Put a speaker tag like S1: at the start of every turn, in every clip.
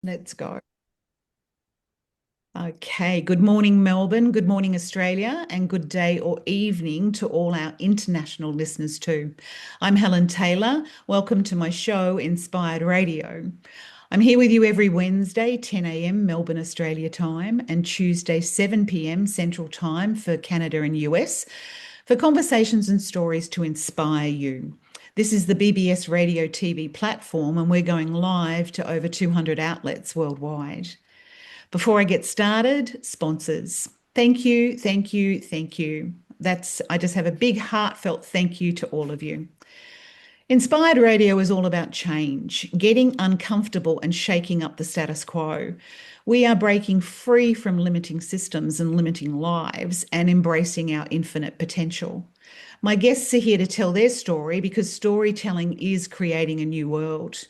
S1: Let's go. Okay. Good morning, Melbourne. Good morning, Australia. And good day or evening to all our international listeners, too. I'm Helen Taylor. Welcome to my show, Inspired Radio. I'm here with you every Wednesday, 10 a.m. Melbourne, Australia time, and Tuesday, 7 p.m. Central Time for Canada and US, for conversations and stories to inspire you. This is the BBS Radio TV platform, and we're going live to over 200 outlets worldwide. Before I get started, sponsors. Thank you, thank you, thank you. I just have a big heartfelt thank you to all of you. Inspired Radio is all about change, getting uncomfortable and shaking up the status quo. We are breaking free from limiting systems and limiting lives and embracing our infinite potential. My guests are here to tell their story because storytelling is creating a new world.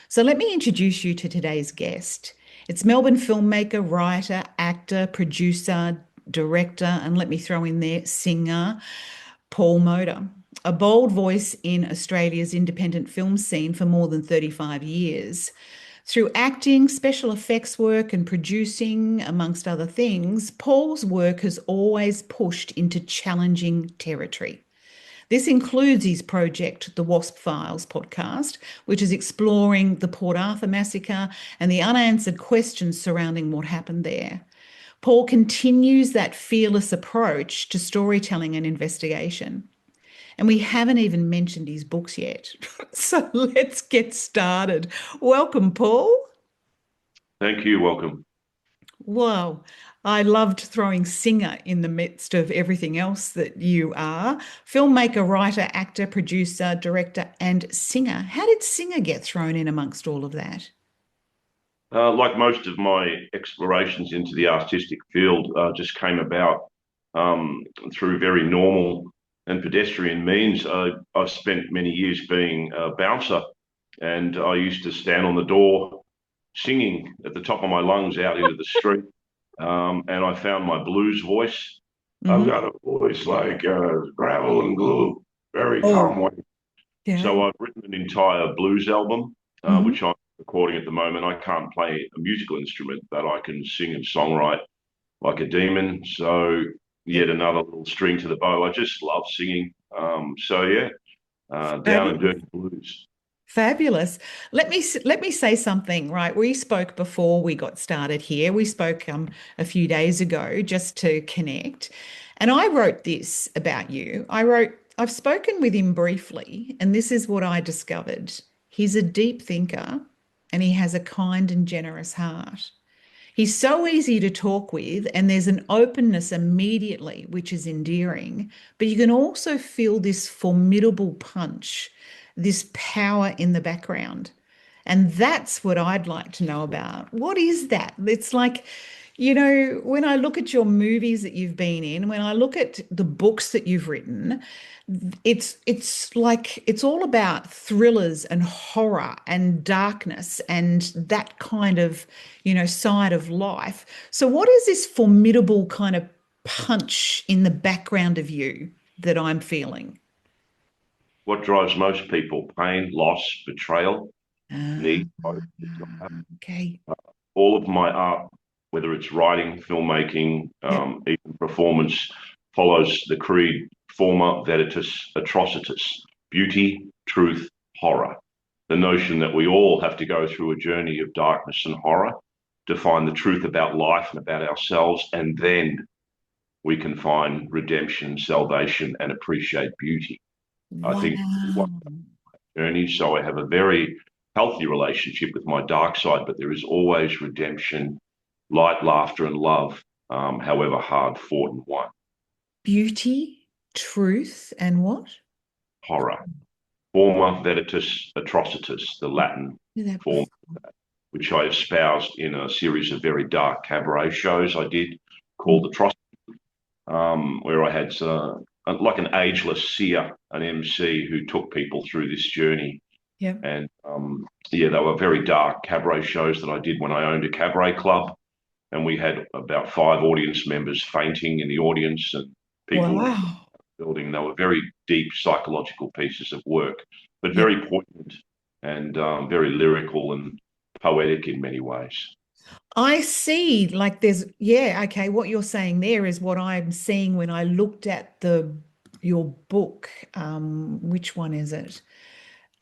S1: So let me introduce you to today's guest. It's Melbourne filmmaker, writer, actor, producer, director, and let me throw in there, singer, Paul Motor. A bold voice in Australia's independent film scene for more than 35 years. Through acting, special effects work, and producing, amongst other things, Paul's work has always pushed into challenging territory. This includes his project, the Wasp Files podcast, which is exploring the Port Arthur massacre and the unanswered questions surrounding what happened there. Paul continues that fearless approach to storytelling and investigation. And we haven't even mentioned his books yet. So let's get started. Welcome, Paul.
S2: Thank you. Welcome.
S1: Wow. I loved throwing singer in the midst of everything else that you are. Filmmaker, writer, actor, producer, director, and singer. How did singer get thrown in amongst all of that?
S2: Like most of my explorations into the artistic field, just came about through very normal and pedestrian means. I've spent many years being a bouncer, and I used to stand on the door singing at the top of my lungs out into the street. And I found my blues voice. I've
S1: Hmm.
S2: got a voice like gravel and glue, very calm
S1: Oh,
S2: way.
S1: yeah.
S2: So I've written an entire blues album,
S1: Hmm.
S2: which I'm recording at the moment. I can't play a musical instrument, but I can sing and songwrite like a demon. So yet
S1: Yep.
S2: another little string to the bow. I just love singing. So yeah, down and
S1: Fabulous.
S2: dirty blues.
S1: Fabulous. Let me say something, right? We spoke before we got started here. We spoke a few days ago just to connect. And I wrote this about you. I've spoken with him briefly, and this is what I discovered. He's a deep thinker and he has a kind and generous heart. He's so easy to talk with, and there's an openness immediately, which is endearing. But you can also feel this formidable punch, this power in the background. And that's what I'd like to know about. What is that? It's like, when I look at your movies that you've been in, when I look at the books that you've written, it's like it's all about thrillers and horror and darkness and that kind of, side of life. So what is this formidable kind of punch in the background of you that I'm feeling?
S2: What drives most people? Pain, loss, betrayal,
S1: Ah,
S2: need, hope. It's not that.
S1: okay.
S2: All of my art, whether it's writing, filmmaking,
S1: Yep.
S2: even performance, follows the creed forma veritas atrocitus, beauty, truth, horror. The notion that we all have to go through a journey of darkness and horror to find the truth about life and about ourselves, and then we can find redemption, salvation, and appreciate beauty. I think
S1: Wow.
S2: journey. So I have a very healthy relationship with my dark side, but there is always redemption, light, laughter, and love, however hard fought and won.
S1: Beauty, truth, and what?
S2: Horror. Forma veritas atrocitus, the Latin
S1: Hear that
S2: form,
S1: before.
S2: which I espoused in a series of very dark cabaret shows I did called Atrocity, where I had like an ageless seer, an MC who took people through this journey.
S1: Yep.
S2: And yeah, they were very dark cabaret shows that I did when I owned a cabaret club. And we had about five audience members fainting in the audience and people
S1: Wow.
S2: building. They were very deep psychological pieces of work, but
S1: Yep.
S2: very poignant and very lyrical and poetic in many ways.
S1: I see, like yeah, okay, what you're saying there is what I'm seeing when I looked at the your book. Which one is it?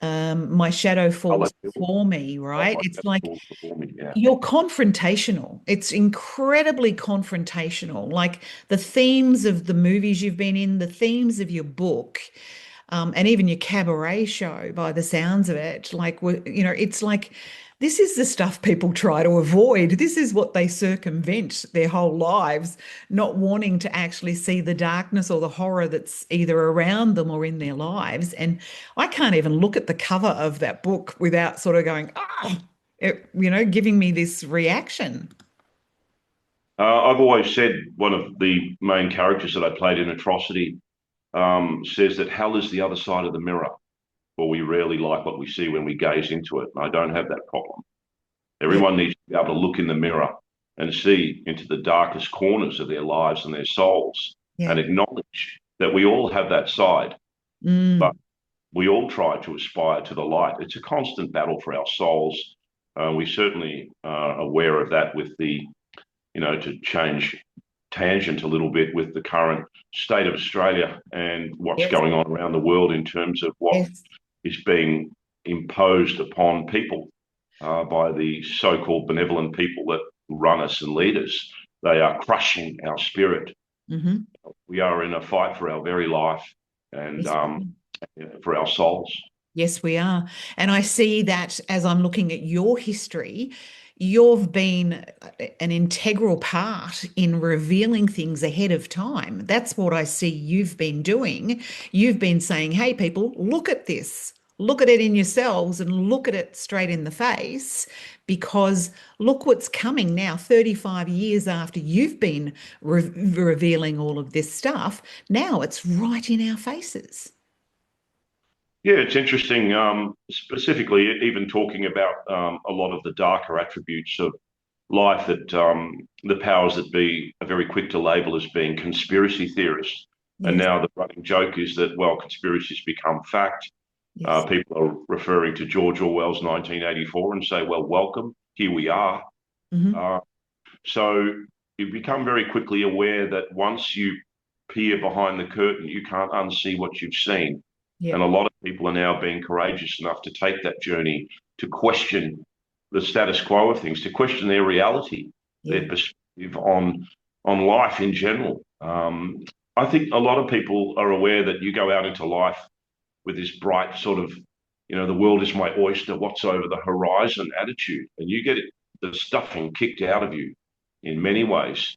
S1: My Shadow
S2: Colour
S1: Falls
S2: field,
S1: Before Me,
S2: oh,
S1: right?
S2: my
S1: It's like
S2: metaphors before me, yeah.
S1: you're confrontational. It's incredibly confrontational. Like the themes of the movies you've been in, the themes of your book, and even your cabaret show, by the sounds of it, it's like this is the stuff people try to avoid. This is what they circumvent their whole lives, not wanting to actually see the darkness or the horror that's either around them or in their lives. And I can't even look at the cover of that book without sort of going, oh, giving me this reaction.
S2: I've always said one of the main characters that I played in Atrocity says that hell is the other side of the mirror, for we rarely like what we see when we gaze into it. And I don't have that problem.
S1: Yeah,
S2: Everyone needs to be able to look in the mirror and see into the darkest corners of their lives and their souls
S1: yeah.
S2: and acknowledge that we all have that side, but
S1: Mm.
S2: we all try to aspire to the light. It's a constant battle for our souls. We certainly are aware of that with to change tangent a little bit with the current state of Australia and what's
S1: Yes,
S2: going on around the world in terms of what
S1: yes.
S2: is being imposed upon people by the so-called benevolent people that run us and lead us. They are crushing our spirit.
S1: Hmm.
S2: We are in a fight for our very life and
S1: Yes.
S2: for our souls.
S1: Yes, we are. And I see that as I'm looking at your history, you've been an integral part in revealing things ahead of time. That's what I see you've been doing. You've been saying, hey, people, look at this. Look at it in yourselves and look at it straight in the face because look what's coming now, 35 years after you've been revealing all of this stuff. Now it's right in our faces.
S2: Yeah, it's interesting, specifically, even talking about a lot of the darker attributes of life that the powers that be are very quick to label as being conspiracy theorists. And
S1: Yes,
S2: now the running joke is that, well, conspiracies become fact.
S1: yes.
S2: People are referring to George Orwell's 1984 and say, well, welcome, here we are.
S1: Hmm.
S2: Uh, so you become very quickly aware that once you peer behind the curtain, you can't unsee what you've seen.
S1: Yeah.
S2: And a lot of people are now being courageous enough to take that journey to question the status quo of things, to question their reality,
S1: Yeah.
S2: their perspective on life in general. I think a lot of people are aware that you go out into life with this bright sort of, the world is my oyster, what's over the horizon attitude, and you get the stuffing kicked out of you in many ways.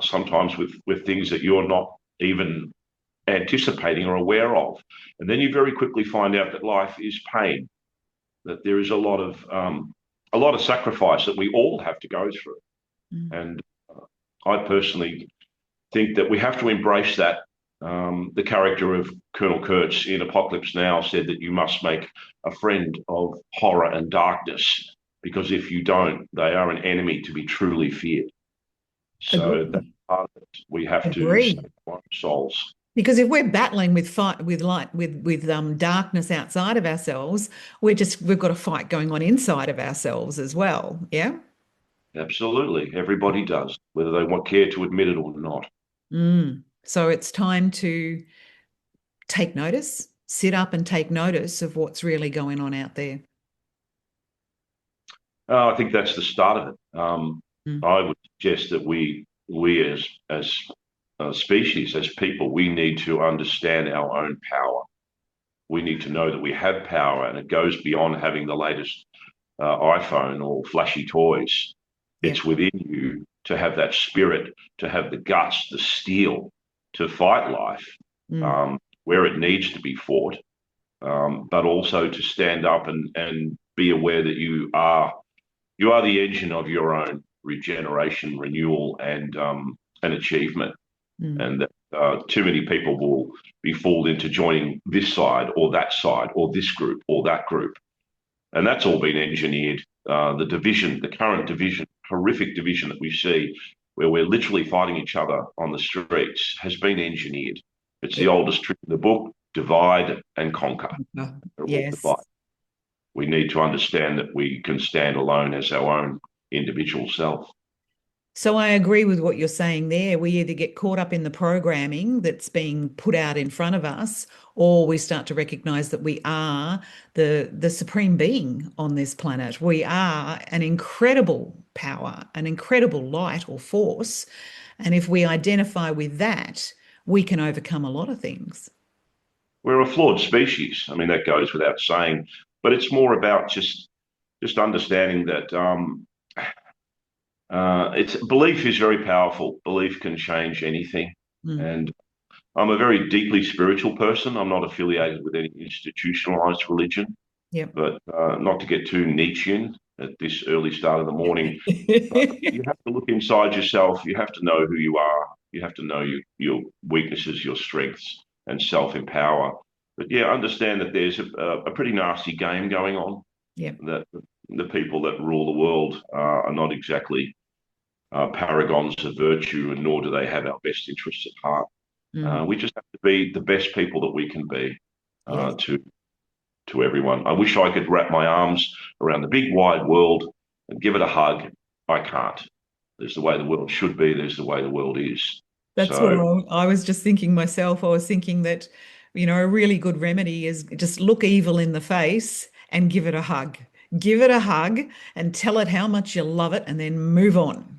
S2: Sometimes with things that you're not even anticipating or aware of, and then you very quickly find out that life is pain, that there is a lot of sacrifice that we all have to go through.
S1: Mm.
S2: And I personally think that we have to embrace that. The character of Colonel Kurtz in Apocalypse Now said that you must make a friend of horror and darkness because if you don't, they are an enemy to be truly feared. So that's
S1: Agree.
S2: part of it. We have to save
S1: Agree.
S2: our own souls.
S1: Because if we're battling with fight with light with darkness outside of ourselves, we've got a fight going on inside of ourselves as well. Yeah.
S2: Absolutely. Everybody does, whether they want care to admit it or not.
S1: Mm. So it's time to take notice, sit up and take notice of what's really going on out there.
S2: I think that's the start of it.
S1: Mm.
S2: I would suggest that we as a species, as people, we need to understand our own power. We need to know that we have power, and it goes beyond having the latest iPhone or flashy toys.
S1: Yeah.
S2: It's within you to have that spirit, to have the guts, the steel to fight life
S1: Mm.
S2: where it needs to be fought, but also to stand up and be aware that you are the engine of your own regeneration, renewal, and achievement.
S1: Mm.
S2: And that too many people will be fooled into joining this side, or this group, or that group, and that's all been engineered. The division, the current division, horrific division that we see, where we're literally fighting each other on the streets, has been engineered. It's the
S1: Yeah.
S2: oldest trick in the book: divide and conquer.
S1: Uh,
S2: Or
S1: Yes.
S2: divide. we need to understand that we can stand alone as our own individual self.
S1: So I agree with what you're saying there. We either get caught up in the programming that's being put out in front of us, or we start to recognize that we are the supreme being on this planet. We are an incredible power, an incredible light or force. And if we identify with that, we can overcome a lot of things.
S2: We're a flawed species. I mean, that goes without saying, but it's more about just understanding that it's belief is very powerful. Belief can change anything,
S1: Mm.
S2: and I'm a very deeply spiritual person. I'm not affiliated with any institutionalized religion,
S1: Yep.
S2: but not to get too Nietzschean at this early start of the morning. But you have to look inside yourself. You have to know who you are. You have to know your weaknesses, your strengths, and self-empower. But yeah, understand that there's a pretty nasty game going on.
S1: Yep.
S2: That the people that rule the world are not exactly paragons of virtue, and nor do they have our best interests at heart.
S1: Mm.
S2: We just have to be the best people that we can be
S1: Yes.
S2: to everyone. I wish I could wrap my arms around the big wide world and give it a hug. I can't. There's the way the world should be. There's the way the world is.
S1: That's what
S2: So,
S1: I was just thinking myself. I was thinking that, a really good remedy is just look evil in the face and give it a hug. Give it a hug and tell it how much you love it and then move on.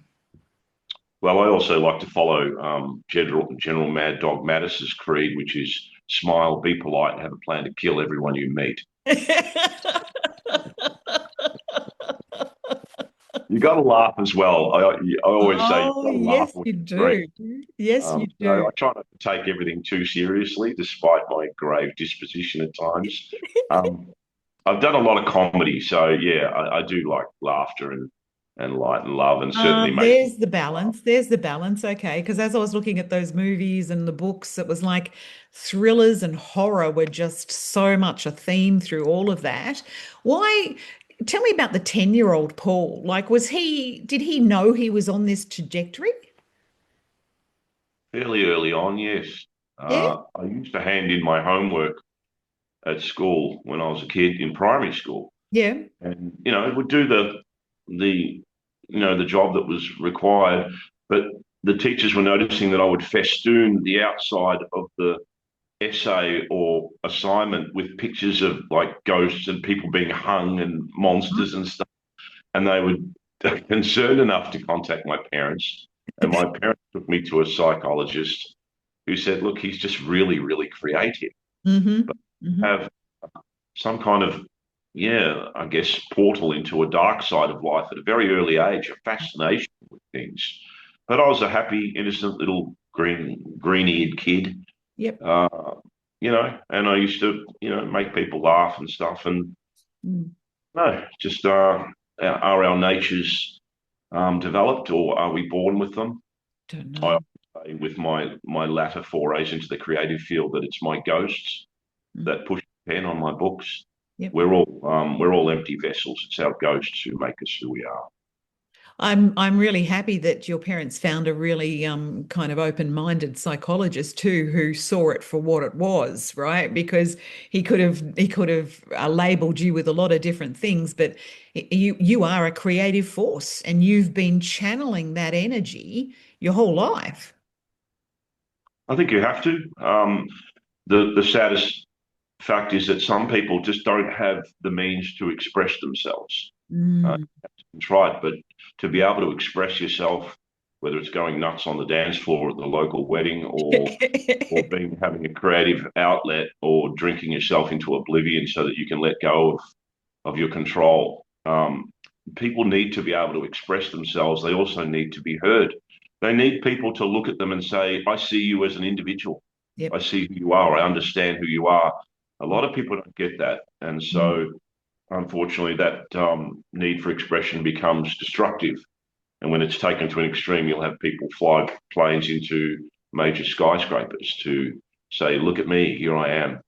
S2: well, I also like to follow General Mad Dog Mattis's creed, which is smile, be polite, and have a plan to kill everyone you meet. You got to laugh as well. I always say you've
S1: Oh,
S2: got to laugh
S1: yes,
S2: when
S1: you
S2: you're green.
S1: do. Yes, you
S2: So I
S1: do.
S2: try not to take everything too seriously, despite my grave disposition at times. Um, I've done a lot of comedy, so yeah, I do like laughter and light and love, and certainly make
S1: There's the
S2: people laugh.
S1: balance. There's the balance. Okay. Because as I was looking at those movies and the books, it was like thrillers and horror were just so much a theme through all of that. Why? Tell me about the 10-year-old Paul. Like, did he know he was on this trajectory?
S2: Fairly early on, yes.
S1: Yeah.
S2: I used to hand in my homework at school when I was a kid in primary school,
S1: Yeah.
S2: and it would do the the job that was required, but the teachers were noticing that I would festoon the outside of the essay or assignment with pictures of like ghosts and people being hung and monsters and stuff. And they were concerned enough to contact my parents. And my parents took me to a psychologist who said, look, he's just really, really creative.
S1: Mm-hmm.
S2: But
S1: Mm-hmm.
S2: have some kind of, yeah, I guess, portal into a dark side of life at a very early age, a fascination with things. But I was a happy, innocent little green-eared kid,
S1: Yep.
S2: uh, and I used to, make people laugh and stuff. And
S1: Mm.
S2: no, just are our natures developed, or are we born with them?
S1: Don't
S2: I
S1: know.
S2: often say with my latter forays into the creative field that it's my ghosts
S1: Mm.
S2: that push the pen on my books.
S1: Yep.
S2: We're all empty vessels. It's our ghosts who make us who we are.
S1: I'm really happy that your parents found a really kind of open-minded psychologist too, who saw it for what it was, right? Because he could have labeled you with a lot of different things, but you are a creative force, and you've been channeling that energy your whole life.
S2: I think you have to. The saddest fact is that some people just don't have the means to express themselves.
S1: Mm.
S2: It's right, but to be able to express yourself, whether it's going nuts on the dance floor at the local wedding, or being having a creative outlet, or drinking yourself into oblivion so that you can let go of your control. People need to be able to express themselves. They also need to be heard. They need people to look at them and say, I see you as an individual.
S1: Yep.
S2: I see who you are. I understand who you are. A lot of people don't get that. And
S1: Mm.
S2: so, unfortunately, that need for expression becomes destructive. And when it's taken to an extreme, you'll have people fly planes into major skyscrapers to say, look at me, here I am.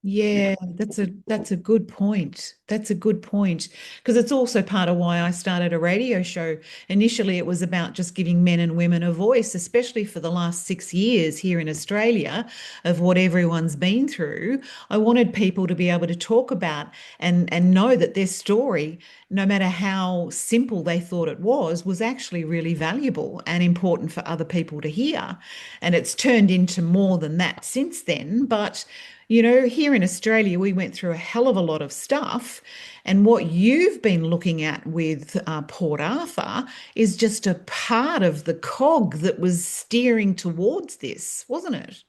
S1: Yeah, that's a good point. That's a good point. Because it's also part of why I started a radio show. Initially, it was about just giving men and women a voice, especially for the last 6 years here in Australia of what everyone's been through. I wanted people to be able to talk about and know that their story, no matter how simple they thought it was actually really valuable and important for other people to hear. And it's turned into more than that since then. But here in Australia, we went through a hell of a lot of stuff. And what you've been looking at with Port Arthur is just a part of the cog that was steering towards this, wasn't it?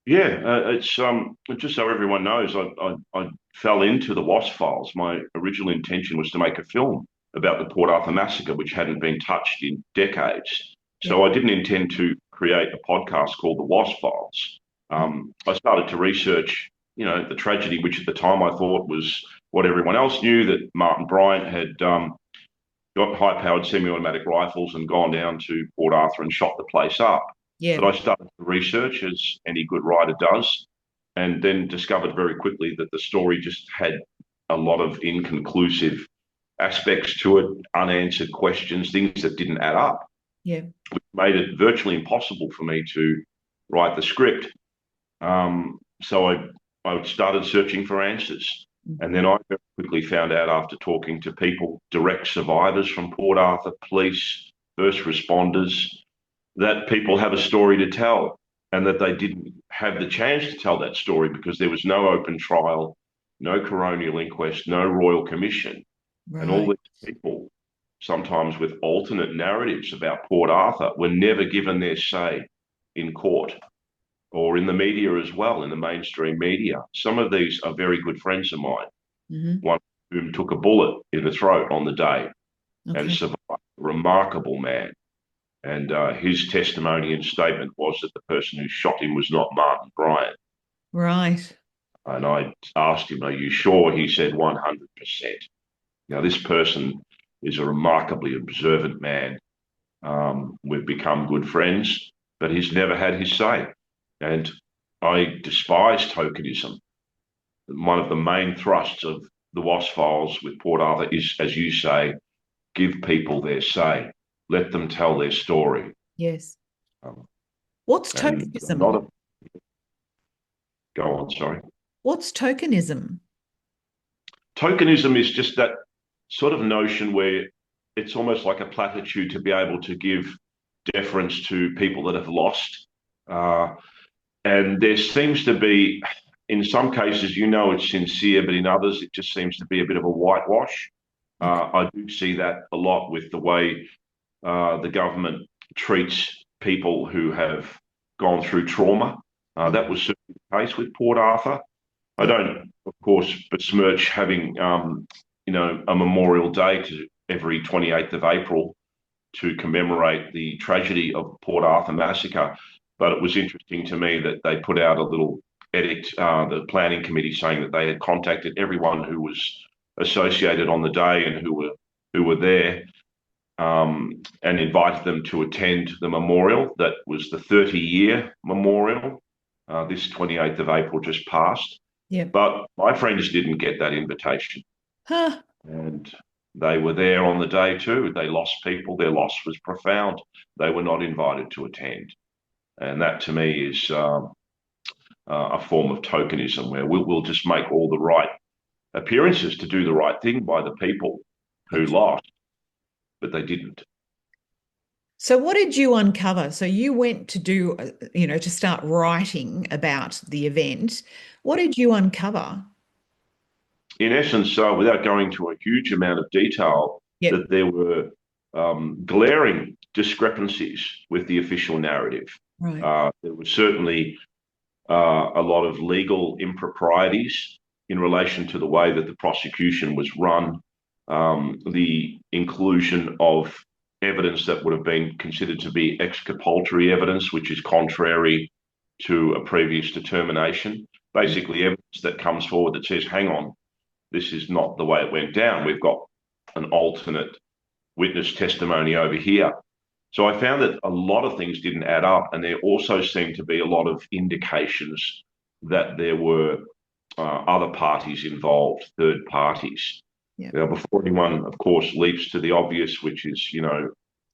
S2: Yeah, it's just so everyone knows, I fell into the Wasp Files. My original intention was to make a film about the Port Arthur massacre, which hadn't been touched in decades.
S1: Yep.
S2: So I didn't intend to create a podcast called the Wasp Files. I started to research, the tragedy, which at the time I thought was what everyone else knew, that Martin Bryant had got high-powered semi-automatic rifles and gone down to Port Arthur and shot the place up.
S1: Yeah.
S2: But I started to research, as any good writer does, and then discovered very quickly that the story just had a lot of inconclusive aspects to it, unanswered questions, things that didn't add up,
S1: Yeah.
S2: which made it virtually impossible for me to write the script. So I started searching for answers. And
S1: Mhm.
S2: then I very quickly found out, after talking to people, direct survivors from Port Arthur, police, first responders, that people have a story to tell and that they didn't have the chance to tell that story because there was no open trial, no coronial inquest, no royal commission. And all
S1: Right.
S2: these people, sometimes with alternate narratives about Port Arthur, were never given their say in court or in the media as well, in the mainstream media. Some of these are very good friends of mine,
S1: Hmm.
S2: one of whom took a bullet in the throat on the day and
S1: Okay.
S2: survived. A remarkable man. And his testimony and statement was that the person who shot him was not Martin Bryant.
S1: Right.
S2: And I asked him, "Are you sure?" He said, 100%. Now, this person is a remarkably observant man. We've become good friends, but he's never had his say. And I despise tokenism. One of the main thrusts of the Wasp Files with Port Arthur is, as you say, give people their say, let them tell their story.
S1: Yes.
S2: Um,
S1: What's
S2: and a lot
S1: tokenism?
S2: of Go on, sorry.
S1: What's tokenism?
S2: Tokenism is just that sort of notion where it's almost like a platitude to be able to give deference to people that have lost. Uh, and there seems to be, in some cases, it's sincere, but in others, it just seems to be a bit of a whitewash.
S1: Okay.
S2: I do see that a lot with the way the government treats people who have gone through trauma. That was certainly the case with Port Arthur. I
S1: Yeah.
S2: don't, of course, besmirch having, a Memorial Day to every 28th of April to commemorate the tragedy of Port Arthur massacre. But it was interesting to me that they put out a little edict, the planning committee, saying that they had contacted everyone who was associated on the day and who were there, and invited them to attend the memorial. That was the 30-year memorial. This 28th of April just passed.
S1: Yeah.
S2: But my friends didn't get that invitation.
S1: Huh.
S2: And they were there on the day too. They lost people. Their loss was profound. They were not invited to attend. And that to me is a form of tokenism where we'll just make all the right appearances to do the right thing by the people who
S1: Gotcha.
S2: lost, but they didn't.
S1: So what did you uncover? So you went to do, to start writing about the event. What did you uncover?
S2: In essence, without going to a huge amount of detail,
S1: Yep.
S2: that there were glaring discrepancies with the official narrative.
S1: Right.
S2: There was certainly a lot of legal improprieties in relation to the way that the prosecution was run, the inclusion of evidence that would have been considered to be exculpatory evidence, which is contrary to a previous determination. Basically, evidence that comes forward that says, hang on, this is not the way it went down. We've got an alternate witness testimony over here. So I found that a lot of things didn't add up, and there also seemed to be a lot of indications that there were other parties involved, third parties.
S1: Yeah.
S2: Now, before anyone, of course, leaps to the obvious, which is,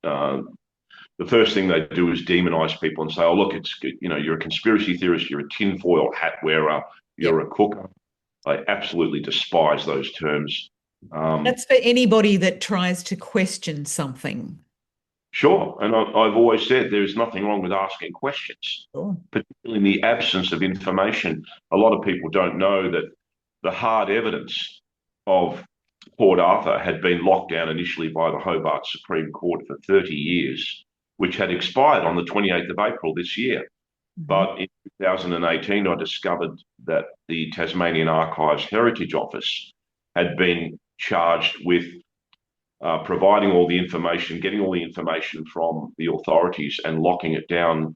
S2: uh, the first thing they do is demonize people and say, "Oh, look, you're a conspiracy theorist, you're a tinfoil hat wearer,
S1: Yeah.
S2: you're a cooker." I absolutely despise those terms. Um,
S1: That's for anybody that tries to question something.
S2: Sure. And I've always said there is nothing wrong with asking questions,
S1: Sure.
S2: particularly in the absence of information. A lot of people don't know that the hard evidence of Port Arthur had been locked down initially by the Hobart Supreme Court for 30 years, which had expired on the 28th of April this year.
S1: Mhm.
S2: But in 2018, I discovered that the Tasmanian Archives Heritage Office had been charged with providing all the information, getting all the information from the authorities and locking it down,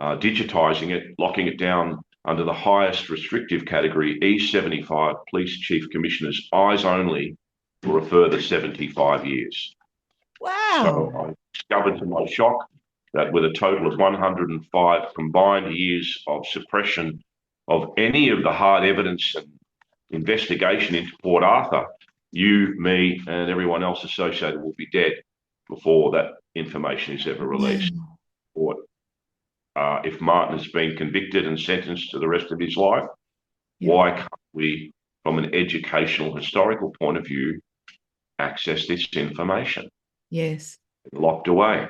S2: digitizing it, locking it down under the highest restrictive category, E75, Police Chief Commissioner's eyes only, for a further 75 years. So
S1: Wow.
S2: I discovered to my shock that with a total of 105 combined years of suppression of any of the hard evidence and investigation into Port Arthur, you, me, and everyone else associated will be dead before that information is ever released.
S1: Wow.
S2: Or if Martin has been convicted and sentenced to the rest of his life,
S1: Yeah.
S2: why can't we, from an educational, historical point of view, access this information?
S1: Yes.
S2: Locked away.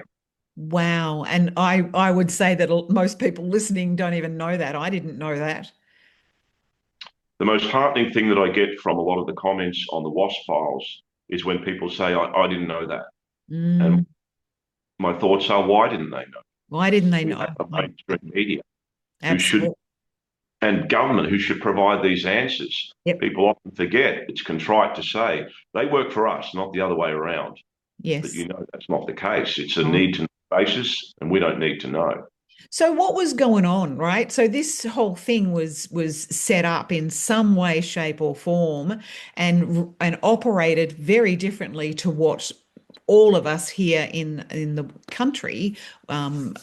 S1: Wow. And I would say that most people listening don't even know that. I didn't know that.
S2: The most heartening thing that I get from a lot of the comments on the Wasp Files is when people say, I didn't know that. And
S1: Mm.
S2: my thoughts are, why didn't they know?
S1: Why didn't they
S2: We
S1: know?
S2: have the mainstream media who should,
S1: Absolutely.
S2: and government who should provide these answers.
S1: Yep.
S2: People often forget, it's contrite to say, they work for us, not the other way around. But
S1: Yes.
S2: you know that's not the case. It's a
S1: Oh.
S2: need to know basis, and we don't need to know.
S1: So what was going on, right? So this whole thing was set up in some way, shape, or form, and operated very differently to what all of us here in the country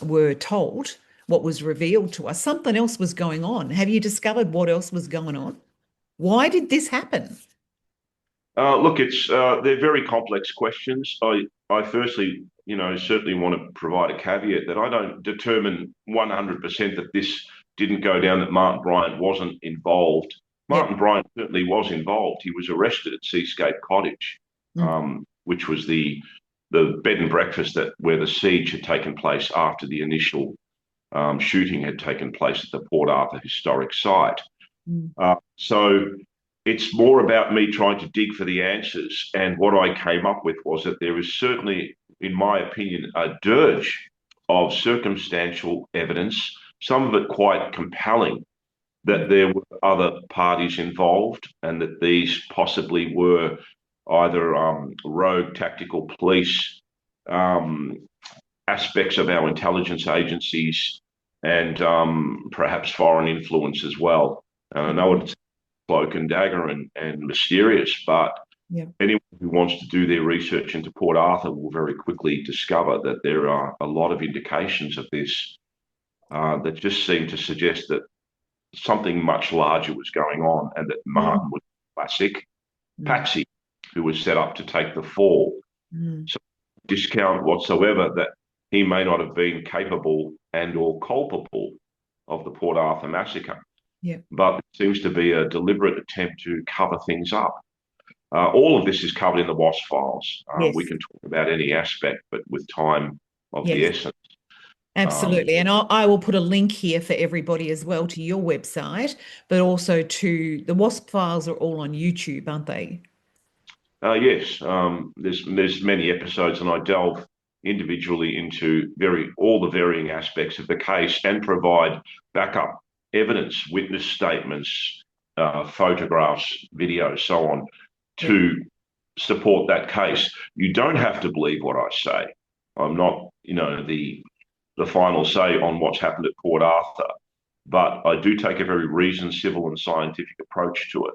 S1: were told. What was revealed to us, something else was going on. Have you discovered what else was going on? Why did this happen?
S2: Look, they're very complex questions. I firstly, certainly want to provide a caveat that I don't determine 100% that this didn't go down, that Martin Bryant wasn't involved.
S1: Yep.
S2: Martin Bryant certainly was involved. He was arrested at Seascape Cottage,
S1: Mm.
S2: which was the bed and breakfast where the siege had taken place after the initial shooting had taken place at the Port Arthur historic site.
S1: Mm.
S2: So it's more about me trying to dig for the answers. And what I came up with was that there is certainly, in my opinion, a dirge of circumstantial evidence, some of it quite compelling, that there were other parties involved and that these possibly were either rogue tactical police, um, aspects of our intelligence agencies, and perhaps foreign influence as well. And I know it's cloak and dagger and mysterious, but
S1: Yeah.
S2: anyone who wants to do their research into Port Arthur will very quickly discover that there are a lot of indications of this that just seem to suggest that something much larger was going on and that
S1: Mm.
S2: Martin was classic
S1: Mm.
S2: patsy who was set up to take the fall.
S1: Mm.
S2: So discount whatsoever that he may not have been capable and or culpable of the Port Arthur massacre,
S1: Yeah.
S2: but it seems to be a deliberate attempt to cover things up. All of this is covered in the Wasp Files. We
S1: Yes.
S2: can talk about any aspect, but with time of the
S1: Yes.
S2: essence. Um,
S1: Absolutely. And I will put a link here for everybody as well to your website, but also to the Wasp Files are all on YouTube, aren't they?
S2: yes, there's many episodes, and I delve individually into all the varying aspects of the case and provide backup evidence, witness statements, photographs, videos, so on,
S1: Yeah.
S2: to support that case. You don't have to believe what I say. I'm not, the final say on what's happened at Port Arthur, but I do take a very reasoned, civil, and scientific approach to it.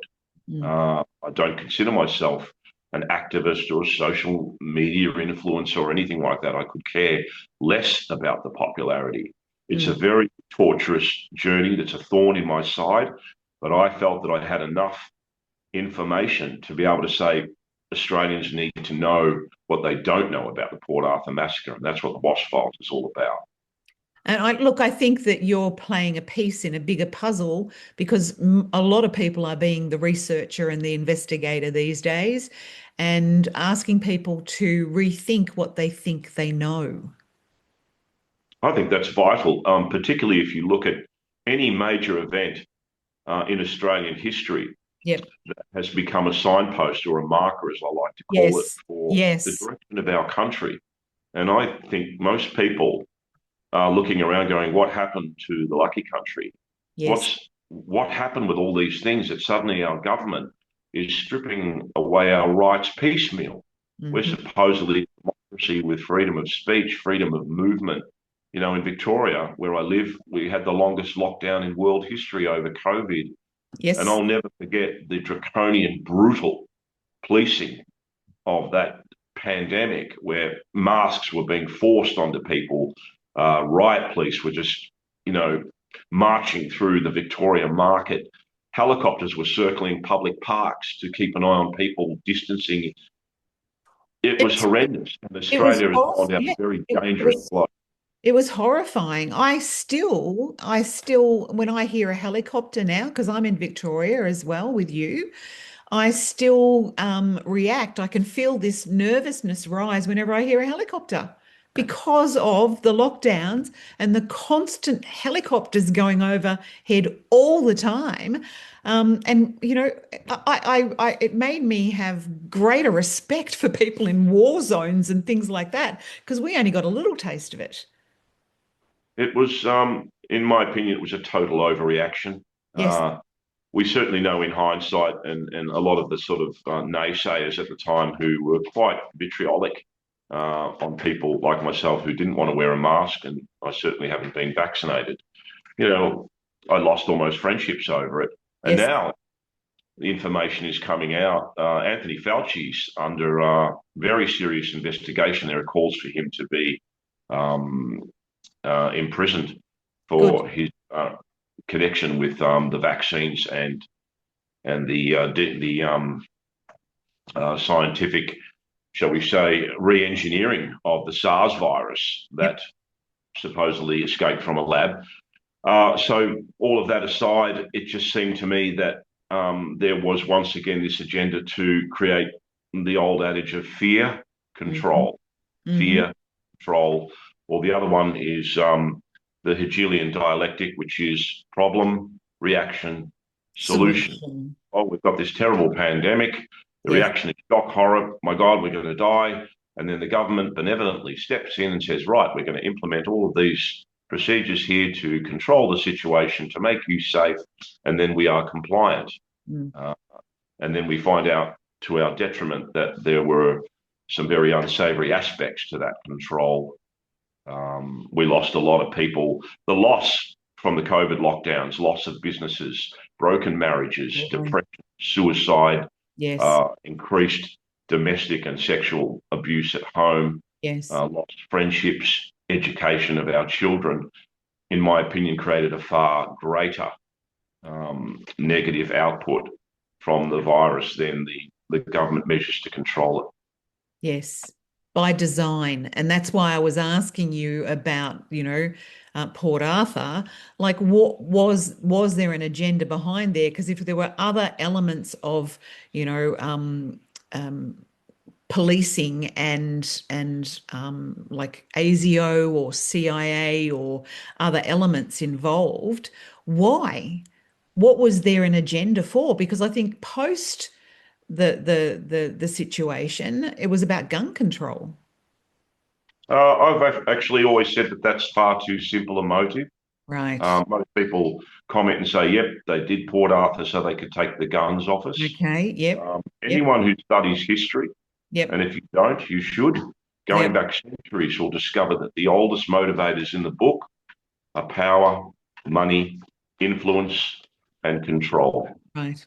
S1: Mm.
S2: I don't consider myself an activist or a social media influencer or anything like that. I could care less about the popularity. It's a
S1: Mm.
S2: very torturous journey that's a thorn in my side, but I felt that I had enough information to be able to say Australians need to know what they don't know about the Port Arthur massacre, and that's what the Wasp Files is all about.
S1: And I think that you're playing a piece in a bigger puzzle because a lot of people are being the researcher and the investigator these days and asking people to rethink what they think they know.
S2: I think that's vital, particularly if you look at any major event in Australian history
S1: Yep.
S2: that has become a signpost or a marker, as I like to call it,
S1: Yes.
S2: for the
S1: Yes.
S2: direction of our country. And I think most people are looking around going, what happened to the lucky country?
S1: Yes.
S2: What happened with all these things that suddenly our government is stripping away our rights piecemeal? We're
S1: Hmm.
S2: supposedly democracy with freedom of speech, freedom of movement. You know, in Victoria, where I live, we had the longest lockdown in world history over COVID. And
S1: Yes.
S2: I'll never forget the draconian, brutal policing of that pandemic where masks were being forced onto people. Riot police were just, you know, marching through the Victoria market. Helicopters were circling public parks to keep an eye on people, distancing. It was
S1: It,
S2: horrendous. And
S1: it was
S2: Australia has gone
S1: awful.
S2: down
S1: Yeah.
S2: a very
S1: It
S2: dangerous
S1: was
S2: road.
S1: it was horrifying. I still, when I hear a helicopter now, because I'm in Victoria as well with you, I still react. I can feel this nervousness rise whenever I hear a helicopter because of the lockdowns and the constant helicopters going overhead all the time. And it made me have greater respect for people in war zones and things like that because we only got a little taste of it.
S2: It was, in my opinion, it was a total overreaction.
S1: Yes,
S2: Uh, we certainly know in hindsight, and a lot of the sort of naysayers at the time who were quite vitriolic on people like myself who didn't want to wear a mask, and I certainly haven't been vaccinated. You know, I lost almost friendships over it. And
S1: yes,
S2: now the information is coming out. Anthony Fauci's under very serious investigation. There are calls for him to be um, imprisoned
S1: good.
S2: for his connection with the vaccines and the scientific, shall we say, re-engineering of the SARS virus
S1: Yep.
S2: that supposedly escaped from a lab. So all of that aside, it just seemed to me that there was once again this agenda to create the old adage of fear,
S1: Hmm.
S2: control,
S1: Hmm.
S2: fear, control. Or the other one is the Hegelian dialectic, which is problem, reaction, solution.
S1: Solution.
S2: Oh, we've got this terrible pandemic. The
S1: Yes.
S2: reaction is shock, horror. My God, we're going to die. And then the government benevolently steps in and says, right, we're going to implement all of these procedures here to control the situation, to make you safe, and then we are compliant.
S1: Mm.
S2: Uh, and then we find out to our detriment that there were some very unsavory aspects to that control. We lost a lot of people. The loss from the COVID lockdowns, loss of businesses, broken marriages,
S1: Absolutely.
S2: depression, suicide,
S1: Yes.
S2: increased domestic and sexual abuse at home,
S1: Yes.
S2: lost friendships, education of our children, in my opinion, created a far greater negative output from the virus than the government measures to control it.
S1: Yes. By design. And that's why I was asking you about, Port Arthur. Like, what was there an agenda behind there? Because if there were other elements of, you know, um, policing and like ASIO or CIA or other elements involved, why? What was there an agenda for? Because I think post the situation, it was about gun control.
S2: I've actually always said that that's far too simple a motive.
S1: Right.
S2: Most people comment and say, yep, they did Port Arthur so they could take the guns off us.
S1: Okay. Yep. Yep.
S2: Anyone who studies history, and
S1: Yep.
S2: if you don't, you should, going
S1: Yep.
S2: back centuries, will discover that the oldest motivators in the book are power, money, influence, and control.
S1: Right.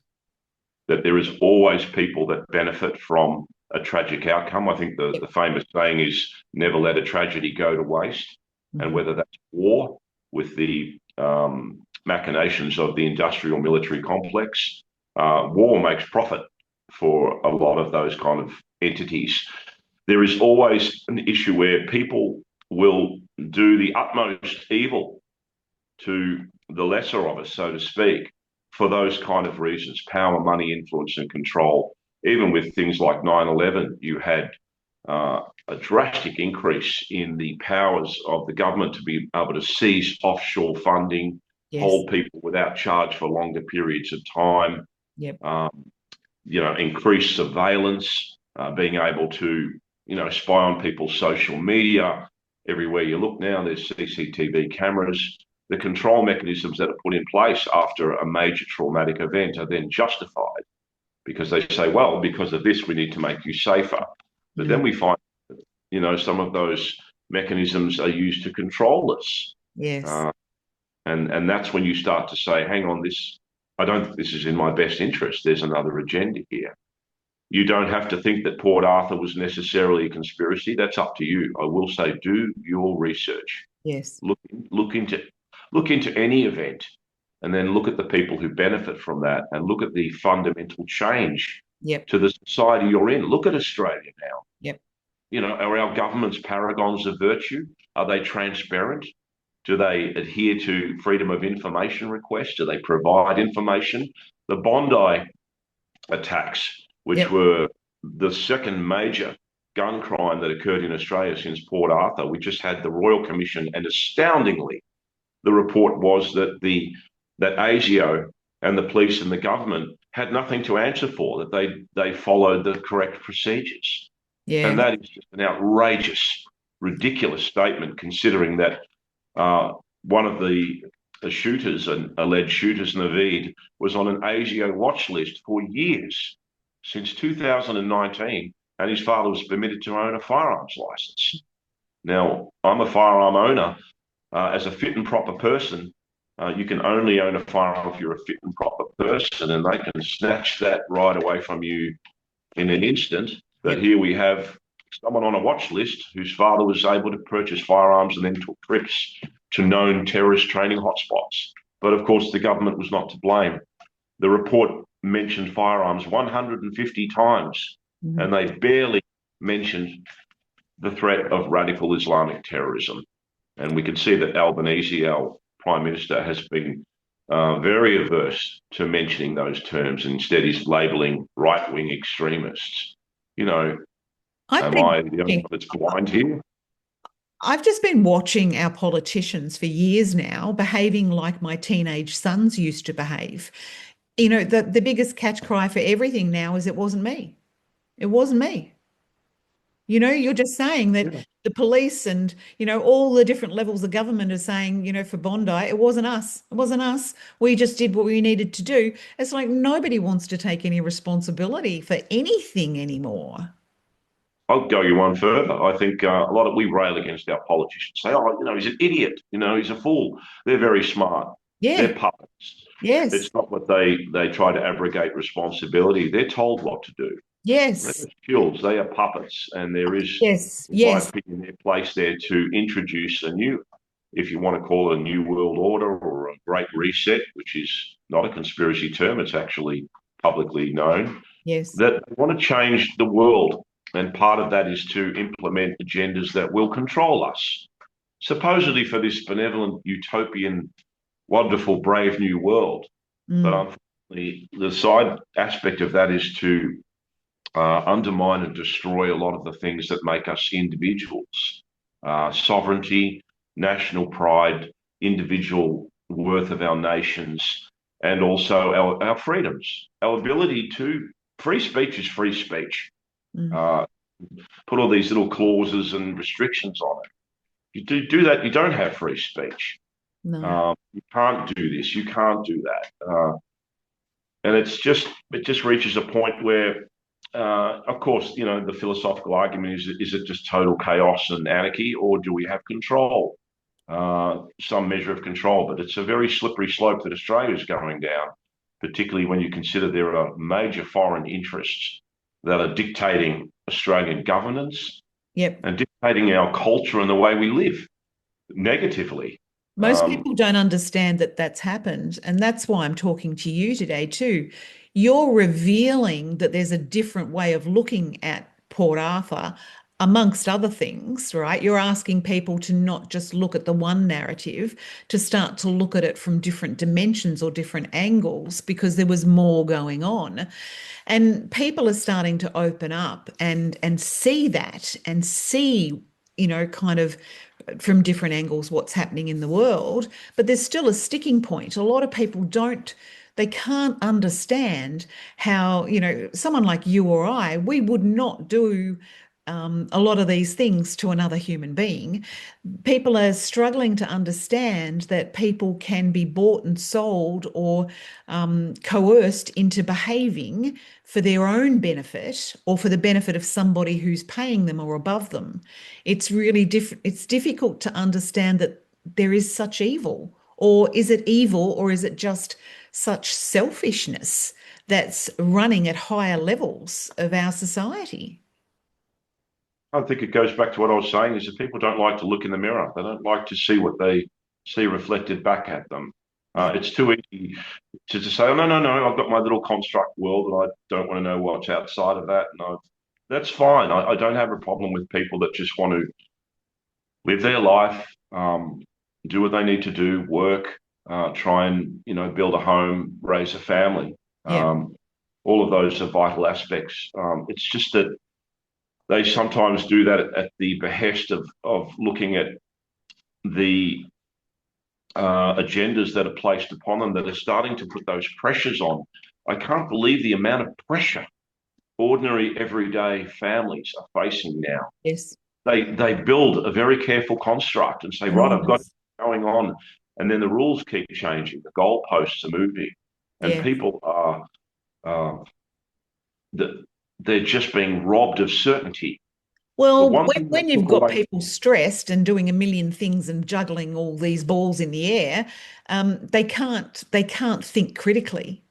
S2: that there is always people that benefit from a tragic outcome. I think the famous saying is never let a tragedy go to waste. And
S1: Mhm.
S2: whether that's war with the machinations of the industrial military complex, war makes profit for a lot of those kind of entities. There is always an issue where people will do the utmost evil to the lesser of us, so to speak, for those kind of reasons: power, money, influence, and control. Even with things like 9/11, you had a drastic increase in the powers of the government to be able to seize offshore funding,
S1: Yes.
S2: hold people without charge for longer periods of time,
S1: Yep.
S2: um, increase surveillance, being able to, spy on people's social media. Everywhere you look now, there's CCTV cameras. The control mechanisms that are put in place after a major traumatic event are then justified because they say, well, because of this, we need to make you safer. But then
S1: Mm.
S2: we find, some of those mechanisms are used to control us.
S1: Yes.
S2: Uh, and that's when you start to say, hang on, I don't think this is in my best interest. There's another agenda here. You don't have to think that Port Arthur was necessarily a conspiracy. That's up to you. I will say, do your research.
S1: Yes.
S2: Look, look into look into any event, and then look at the people who benefit from that, and look at the fundamental change
S1: Yep.
S2: to the society you're in. Look at Australia now.
S1: Yep.
S2: Are our governments paragons of virtue? Are they transparent? Do they adhere to freedom of information requests? Do they provide information? The Bondi attacks, which
S1: Yep.
S2: were the second major gun crime that occurred in Australia since Port Arthur. We just had the Royal Commission, and astoundingly, the report was that that ASIO and the police and the government had nothing to answer for, that they followed the correct procedures. And
S1: Yeah.
S2: that is just an outrageous, ridiculous statement, considering that one of the shooters and alleged shooters, Naveed, was on an ASIO watch list for years, since 2019, and his father was permitted to own a firearms license. Now, I'm a firearm owner. As a fit and proper person, you can only own a firearm if you're a fit and proper person, and they can snatch that right away from you in an instant. But
S1: Yep.
S2: here we have someone on a watch list whose father was able to purchase firearms and then took trips to known terrorist training hotspots. But of course, the government was not to blame. The report mentioned firearms 150 times,
S1: Mhm.
S2: and they barely mentioned the threat of radical Islamic terrorism. And we can see that Albanese, our Prime Minister, has been very averse to mentioning those terms. And instead, he's labelling right-wing extremists. You know,
S1: I've
S2: am
S1: been
S2: I the only
S1: watching,
S2: one that's blind here?
S1: I've just been watching our politicians for years now behaving like my teenage sons used to behave. The biggest catch cry for everything now is it wasn't me. It wasn't me. You're just saying that
S2: Yeah.
S1: the police and, all the different levels of government are saying, for Bondi, it wasn't us. It wasn't us. We just did what we needed to do. It's like nobody wants to take any responsibility for anything anymore.
S2: I'll go you one further. I think we rail against our politicians, say, oh, he's an idiot, he's a fool. They're very smart.
S1: Yeah.
S2: They're puppets.
S1: Yes.
S2: It's not what they try to abrogate responsibility. They're told what to do. They're
S1: Yes.
S2: skills, they are puppets, and there is,
S1: Yes.
S2: in my
S1: Yes.
S2: opinion, their place there to introduce a new, if you want to call it a new world order or a great reset, which is not a conspiracy term, it's actually publicly known,
S1: Yes.
S2: that they want to change the world. And part of that is to implement agendas that will control us, supposedly for this benevolent, utopian, wonderful, brave new world. But
S1: Mm.
S2: unfortunately, the side aspect of that is to undermine and destroy a lot of the things that make us individuals: sovereignty, national pride, individual worth of our nations, and also our freedoms, our ability to. Free speech is free speech.
S1: Mm.
S2: Uh, Put all these little clauses and restrictions on it. You do that, you don't have free speech.
S1: No.
S2: You can't do this, you can't do that. And it just reaches a point where, of course, the philosophical argument is it just total chaos and anarchy, or do we have control, some measure of control? But it's a very slippery slope that Australia is going down. particularly when you consider there are major foreign interests that are dictating Australian governance
S1: Yep.
S2: and dictating our culture and the way we live negatively.
S1: Most
S2: Um,
S1: people don't understand that that's happened. And that's why I'm talking to you today, too. You're revealing that there's a different way of looking at Port Arthur, amongst other things, right? You're asking people to not just look at the one narrative, to start to look at it from different dimensions or different angles because there was more going on. And people are starting to open up and see that and see, kind of from different angles what's happening in the world. But there's still a sticking point. A lot of people they can't understand how, someone like you or I, we would not do a lot of these things to another human being. People are struggling to understand that people can be bought and sold or coerced into behaving for their own benefit or for the benefit of somebody who's paying them or above them. It's really it's difficult to understand that there is such evil. Or is it evil, or is it just such selfishness that's running at higher levels of our society?
S2: I think it goes back to what I was saying is that people don't like to look in the mirror. They don't like to see what they see reflected back at them.
S1: Yeah.
S2: It's too easy to say, oh, no, no, no, I've got my little construct world and I don't want to know what's outside of that. And that's fine. I don't have a problem with people that just want to live their life, do what they need to do, work, try and, build a home, raise a family.
S1: Yeah.
S2: All of those are vital aspects. It's just that they sometimes do that at the behest of looking at the agendas that are placed upon them that are starting to put those pressures on. I can't believe the amount of pressure ordinary, everyday families are facing now.
S1: Yes.
S2: They build a very careful construct and say, right, I've got
S1: Enormous.
S2: going on, and then the rules keep changing, the goalposts are moving, and
S1: Yeah.
S2: people are uh, they're just being robbed of certainty. The
S1: Well,
S2: one
S1: when,
S2: thing they
S1: when you've
S2: took
S1: got
S2: away.
S1: people stressed and doing a million things and juggling all these balls in the air, they can't think critically.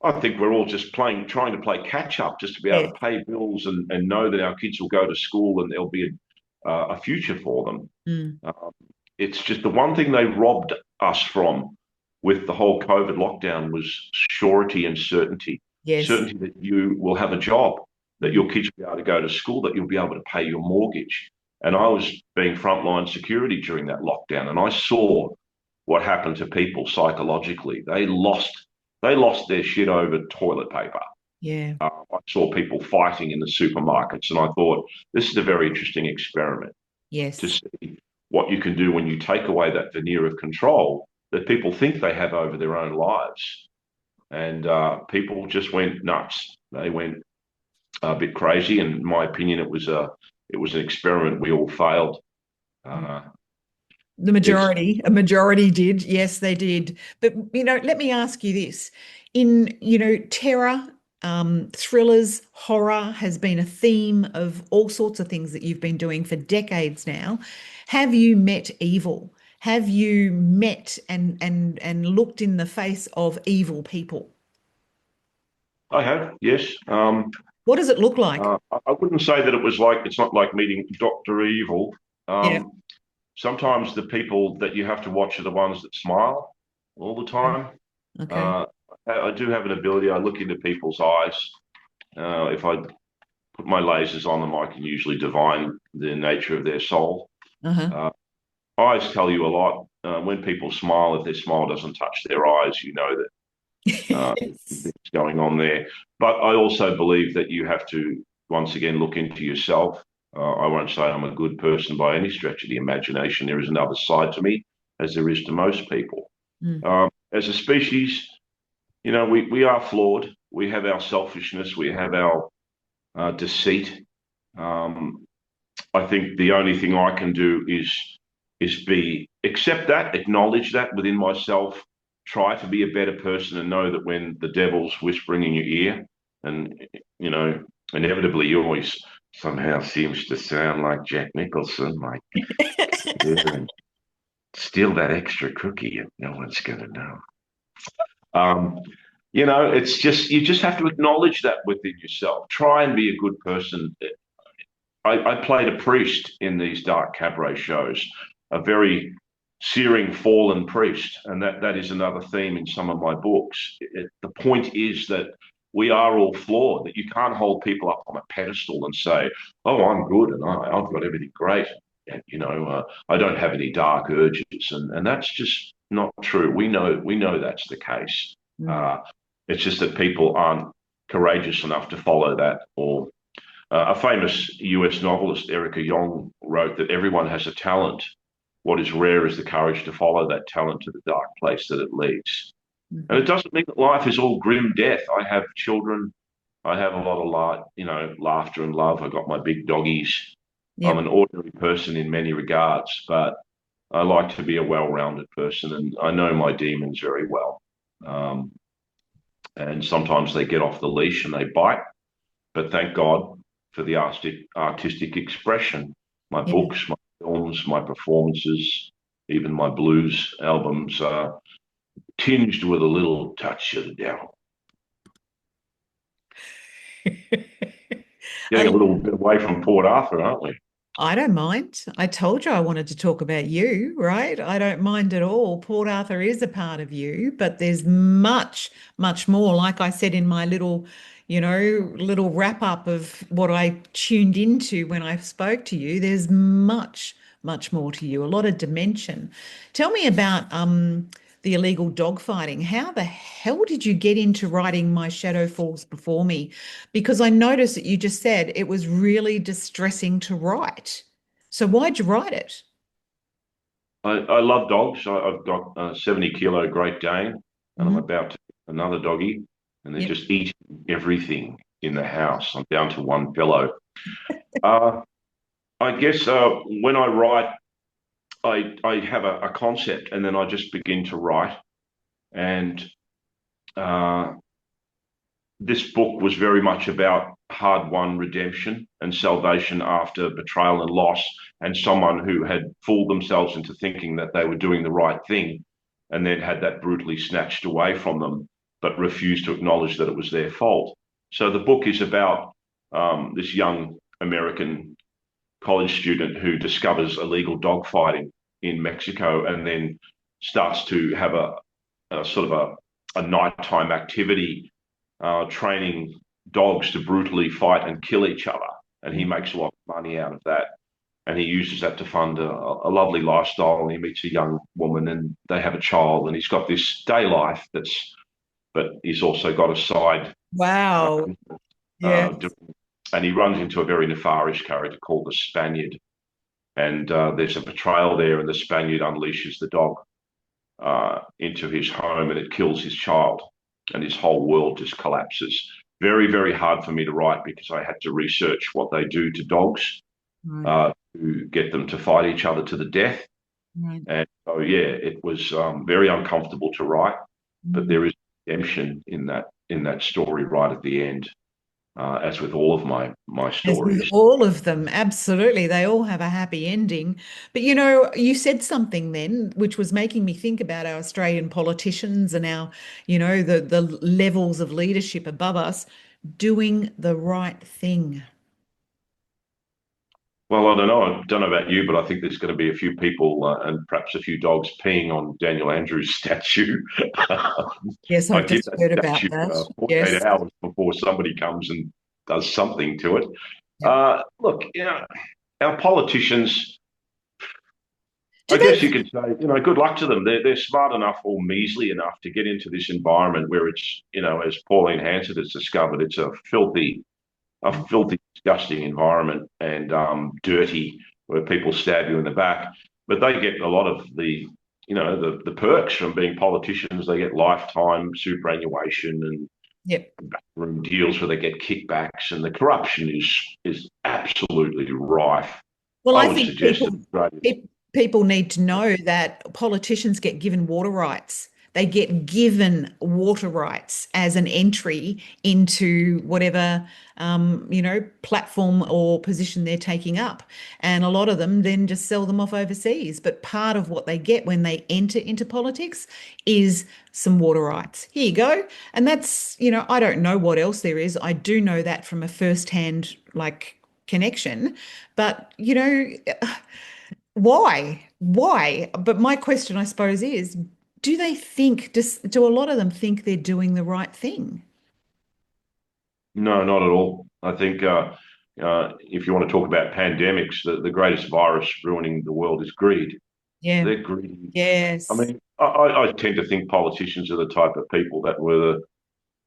S2: I think we're all just trying to play catch up, just to be able
S1: Yes.
S2: to pay bills and know that our kids will go to school and there'll be a future for them.
S1: Mm.
S2: Um, it's just the one thing they robbed us from with the whole COVID lockdown was surety and certainty.
S1: Yes.
S2: Certainty that you will have a job, that
S1: Mm.
S2: your kids will be able to go to school, that you'll be able to pay your mortgage. And I was being frontline security during that lockdown, and I saw what happened to people psychologically. They lost their shit over toilet paper.
S1: Yeah.
S2: I saw people fighting in the supermarkets, and I thought this is a very interesting experiment to
S1: Yes.
S2: see what you can do when you take away that veneer of control that people think they have over their own lives. And people just went nuts. They went a bit crazy. And in my opinion, it was an experiment we all failed.
S1: Mm.
S2: Uh, it's
S1: A majority did. Yes, they did. But, let me ask you this. In, terror, thrillers, horror has been a theme of all sorts of things that you've been doing for decades now. Have you met evil? Have you met and looked in the face of evil people?
S2: I have, yes.
S1: What does it look like?
S2: I wouldn't say that it's not like meeting Dr. Evil.
S1: Yeah.
S2: Sometimes the people that you have to watch are the ones that smile all the time.
S1: Okay.
S2: Uh, I do have an ability. I look into people's eyes. If I put my lasers on them, I can usually divine the nature of their soul.
S1: Uh-huh.
S2: Uh, Eyes tell you a lot. When people smile, if their smile doesn't touch their eyes, you know that
S1: Yes.
S2: things going on there. But I also believe that you have to once again look into yourself. I won't say I'm a good person by any stretch of the imagination. There is another side to me, as there is to most people.
S1: Mm.
S2: As a species, we are flawed. We have our selfishness. We have our deceit. Um, I think the only thing I can do is be accept that, acknowledge that within myself, try to be a better person, and know that when the devil's whispering in your ear, and inevitably you always somehow seems to sound like Jack Nicholson, like yeah, and steal that extra cookie, and no one's gonna know. Um, it's just you just have to acknowledge that within yourself. Try and be a good person. I played a priest in these dark cabaret shows, a very searing fallen priest, and that is another theme in some of my books. The point is that we are all flawed. That you can't hold people up on a pedestal and say, "Oh, I'm good and I've got everything great," and I don't have any dark urges, and that's just not true. We know that's the case.
S1: Mm.
S2: Uh, it's just that people aren't courageous enough to follow that or a famous US novelist, Erica Yong, wrote that everyone has a talent. What is rare is the courage to follow that talent to the dark place that it leads. And it
S1: Mhm.
S2: doesn't mean that life is all grim death. I have children. I have a lot of light, laughter and love. I got my big doggies. I'm
S1: Yep.
S2: an ordinary person in many regards, but I like to be a well-rounded person, and I know my demons very well. Um, and sometimes they get off the leash and they bite. But thank God for the artistic expression. My
S1: Yeah.
S2: books, my films, my performances, even my blues albums are tinged with a little touch of the devil.
S1: I
S2: Getting a little bit away from Port Arthur, aren't we?
S1: I don't mind. I told you I wanted to talk about you, right? I don't mind at all. Port Arthur is a part of you, but there's much, much more. Like I said in my little wrap up of what I tuned into when I spoke to you, there's much, much more to you, a lot of dimension. Tell me about the illegal dog fighting. How the hell did you get into writing My Shadow Falls Before Me? Because I noticed that you just said it was really distressing to write. So why'd you write it?
S2: I love dogs. I've got a 70-kilo Great Dane, and I'm
S1: Mhm.
S2: about to get another doggy, and they're
S1: Yep.
S2: just eating everything in the house. I'm down to one pillow. Uh, I guess when I write, I have a concept, and then I just begin to write. And uh, this book was very much about hard-won redemption and salvation after betrayal and loss, and someone who had fooled themselves into thinking that they were doing the right thing, and then had that brutally snatched away from them, but refused to acknowledge that it was their fault. So the book is about this young American college student who discovers illegal dogfighting in Mexico and then starts to have a sort of a nighttime activity training dogs to brutally fight and kill each other. And he makes a lot of money out of that. And he uses that to fund a lovely lifestyle. And he meets a young woman and they have a child. And he's got this day life but he's also got a side.
S1: Wow. Yeah.
S2: Uh, and he runs into a very nefarious character called the Spaniard. And there's a betrayal there, and the Spaniard unleashes the dog into his home and it kills his child, and his whole world just collapses. Very, very hard for me to write because I had to research what they do to dogs
S1: Right.
S2: to get them to fight each other to the death.
S1: Right.
S2: And so, yeah, it was very uncomfortable to write, but
S1: Mm.
S2: there is redemption in that story right at the end, as with all of my
S1: As with
S2: stories.
S1: all of them, absolutely. They all have a happy ending. But you said something then, which was making me think about our Australian politicians and our, the levels of leadership above us doing the right thing.
S2: Well, I don't know. I don't know about you, but I think there's going to be a few people and perhaps a few dogs peeing on Daniel Andrews' statue.
S1: Yes,
S2: I
S1: I've
S2: give
S1: just
S2: that
S1: heard about
S2: statue
S1: that.
S2: 48
S1: Yes.
S2: hours before somebody comes and does something to it.
S1: Yep.
S2: Look, our politicians,
S1: Do
S2: I
S1: they?
S2: guess you could say, good luck to them. They're smart enough or measly enough to get into this environment where it's, as Pauline Hanson has discovered, it's a filthy, disgusting environment and dirty where people stab you in the back. But they get a lot of the perks from being politicians. They get lifetime superannuation and
S1: Yep.
S2: backroom deals where they get kickbacks, and the corruption is absolutely rife.
S1: Well,
S2: I
S1: I
S2: would
S1: think
S2: suggest that Australia.
S1: people need to know that politicians get given water rights. They get given water rights as an entry into whatever, platform or position they're taking up. And a lot of them then just sell them off overseas. But part of what they get when they enter into politics is some water rights. Here you go. And that's, I don't know what else there is. I do know that from a first-hand, like, connection. But, why? Why? But my question, I suppose, is do they think, do a lot of them think they're doing the right thing?
S2: No, not at all. I think if you want to talk about pandemics, the greatest virus ruining the world is greed.
S1: Yeah.
S2: They're greedy. I
S1: Yes.
S2: mean, I tend to think politicians are the type of people that were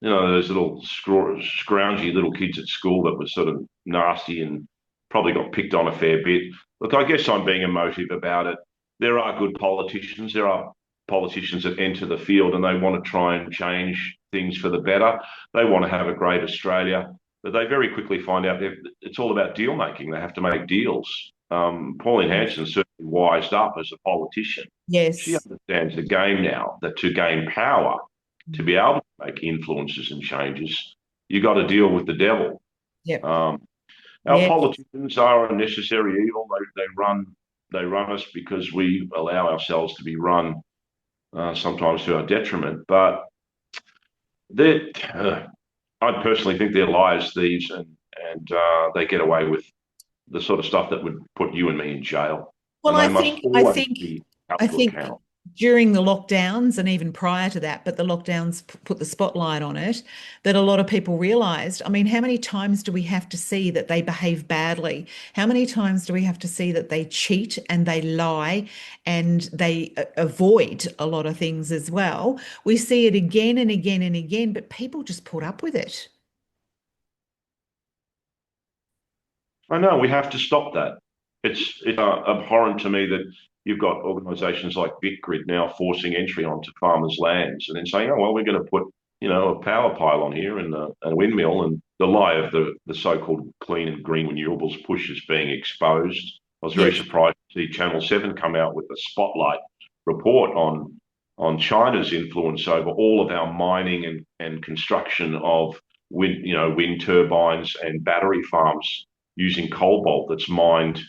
S2: those little scroungy little kids at school that were sort of nasty and probably got picked on a fair bit. Look, I guess I'm being emotive about it. There are good politicians. There are politicians that enter the field and they want to try and change things for the better. They want to have a great Australia, but they very quickly find out that it's all about deal making. They have to make deals. Pauline Hanson certainly wised up as a politician. She
S1: Yes.
S2: understands the game now, that to gain power, to be able to make influences and changes, you got to deal with the devil.
S1: Yep.
S2: Um, our
S1: Yeah.
S2: politicians are a necessary evil. They run us because we allow ourselves to be run sometimes to our detriment. But they I personally think they're liars, thieves, and they get away with the sort of stuff that would put you and me in jail,
S1: Well,
S2: and
S1: I
S2: they must
S1: think I
S2: always
S1: think
S2: be held
S1: I
S2: to
S1: think
S2: account.
S1: during the lockdowns and even prior to that, but the lockdowns put the spotlight on it, that a lot of people realized. I mean, how many times do we have to see that they behave badly? How many times do we have to see that they cheat and they lie and they avoid a lot of things as well? We see it again and again and again, but people just put up with it.
S2: I know we have to stop that. It's abhorrent to me that you've got organisations like Bitgrid now forcing entry onto farmers' lands and then saying, "Oh well, we're going to put a power pile on here and a windmill." And the lie of the so-called clean and green renewables push is being exposed. I was very
S1: Yes.
S2: surprised to see Channel 7 come out with a spotlight report on China's influence over all of our mining and construction of wind turbines and battery farms using cobalt that's mined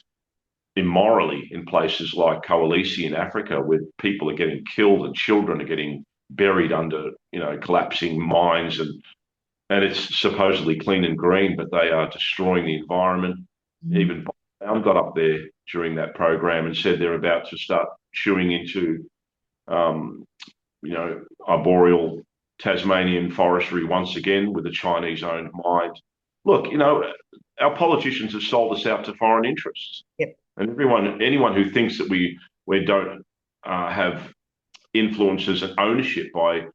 S2: immorally in places like Coalisi in Africa, where people are getting killed and children are getting buried under collapsing mines, and it's supposedly clean and green, but they are destroying the environment.
S1: Mm.
S2: Even Bob Brown got up there during that program and said they're about to start chewing into um, arboreal Tasmanian forestry once again with a Chinese-owned mine. Look, our politicians have sold us out to foreign interests,
S1: Yep.
S2: and anyone who thinks that we don't have influences and ownership by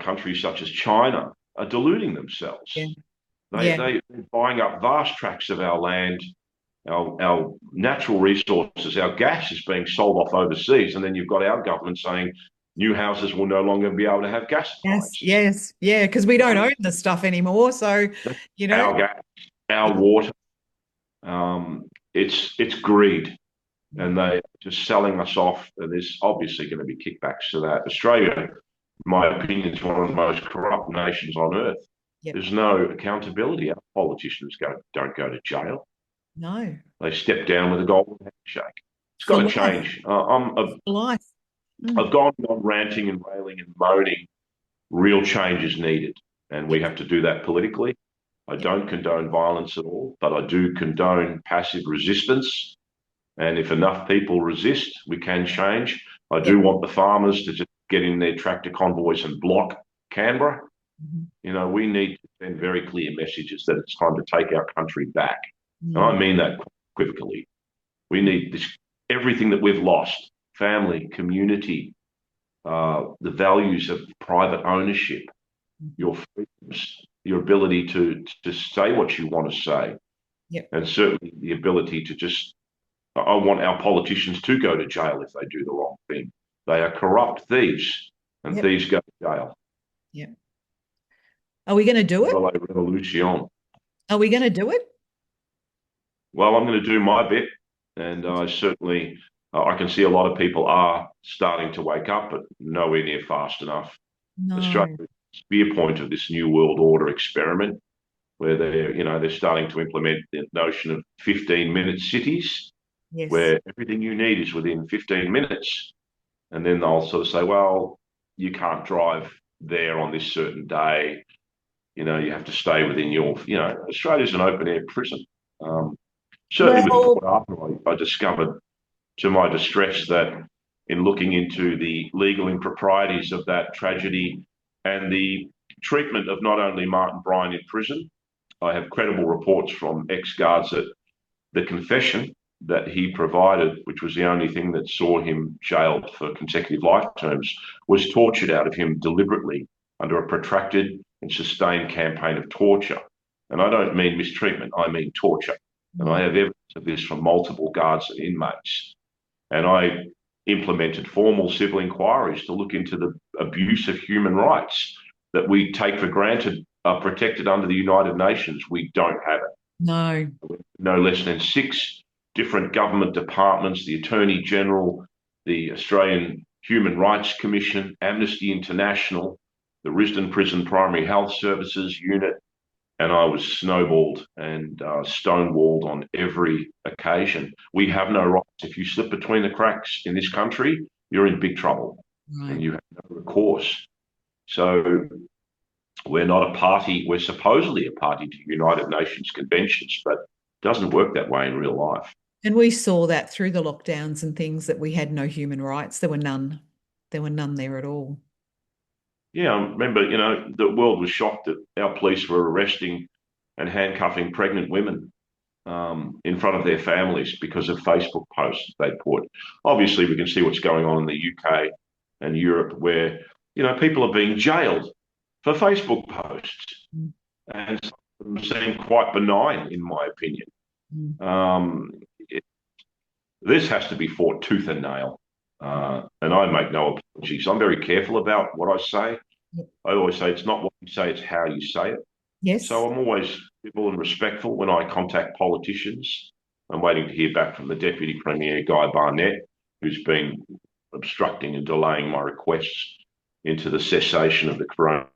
S2: countries such as China are deluding
S1: Yeah.
S2: themselves.
S1: Yeah.
S2: They're buying up vast tracts of our land, our natural resources, our gas is being sold off overseas, and then you've got our government saying new houses will no longer be able to have gas
S1: Yes.
S2: appliances.
S1: Yes. Yeah. Because we don't own the stuff anymore. So,
S2: That's
S1: you know,
S2: our gas, our
S1: yeah.
S2: water. It's greed, and they are just selling us off. And there's obviously going to be kickbacks to that. Australia, in my opinion, is one of the most corrupt nations on earth.
S1: Yep.
S2: There's no accountability. Our politicians don't go to jail.
S1: No.
S2: They step down with a golden handshake. It's got
S1: For
S2: to
S1: life.
S2: change.
S1: For life. Mm.
S2: I've gone on ranting and railing and moaning. Real change is needed, and we
S1: Yep.
S2: have to do that politically. I
S1: Yep.
S2: don't condone violence at all, but I do condone passive resistance. And if enough people resist, we can change. I do
S1: Yep.
S2: want the farmers to just get in their tractor convoys and block Canberra.
S1: Mhm.
S2: We need to send very clear messages that it's time to take our country back. And I
S1: Mm.
S2: mean that equivocally. We need everything that we've lost: family, community, the values of private ownership,
S1: Mhm.
S2: your freedoms, your ability to say what you want to say,
S1: Yep.
S2: and certainly the ability to just. I want our politicians to go to jail if they do the wrong thing. They are corrupt thieves, and
S1: Yep.
S2: thieves go to jail.
S1: Yep. Are we going to do it?
S2: Viva la revolution.
S1: Are we going to do it?
S2: Well, I'm going to do my bit, and I certainly I can see a lot of people are starting to wake up, but nowhere near fast enough. Australia
S1: No.
S2: is the spear point of this new world order experiment, where they're starting to implement the notion of 15-minute cities,
S1: Yes.
S2: where everything you need is within 15 minutes. And then they'll sort of say, well, you can't drive there on this certain day. You have to stay within Australia's an open air prison. Um, Certainly with
S1: Well,
S2: Port Arthur, I discovered to my distress that in looking into the legal improprieties of that tragedy and the treatment of not only Martin Bryan in prison, I have credible reports from ex-guards that the confession that he provided, which was the only thing that saw him jailed for consecutive life terms, was tortured out of him deliberately under a protracted and sustained campaign of torture. And I don't mean mistreatment, I mean torture. And I
S1: mm,
S2: have evidence of this from multiple guards and inmates. And I implemented formal civil inquiries to look into the abuse of human rights that we take for granted are protected under the United Nations. We don't have it.
S1: no.
S2: No less than six different government departments, the Attorney General, the Australian Human Rights Commission, Amnesty International, the Risdon Prison Primary Health Services Unit, and I was snowballed and stonewalled on every occasion. We have no rights. If you slip between the cracks in this country, you're in big trouble and
S1: Right.
S2: you have no recourse. So we're not a party. We're supposedly a party to United Nations conventions, but it doesn't work that way in real life.
S1: And we saw that through the lockdowns and things that we had no human rights. There were none. There were none there at all.
S2: Yeah, I remember, the world was shocked that our police were arresting and handcuffing pregnant women in front of their families because of Facebook posts they put. Obviously, we can see what's going on in the UK and Europe where, people are being jailed for Facebook posts.
S1: Mm,
S2: And some of them seem quite benign, in my opinion.
S1: mm.
S2: Um, it, this has to be fought tooth and nail. And I make no apologies. I'm very careful about what I say.
S1: Yep.
S2: I always say it's not what you say, it's how you say it.
S1: Yes.
S2: So I'm always civil and respectful when I contact politicians. I'm waiting to hear back from the Deputy Premier, Guy Barnett, who's been obstructing and delaying my requests into the cessation of the coronial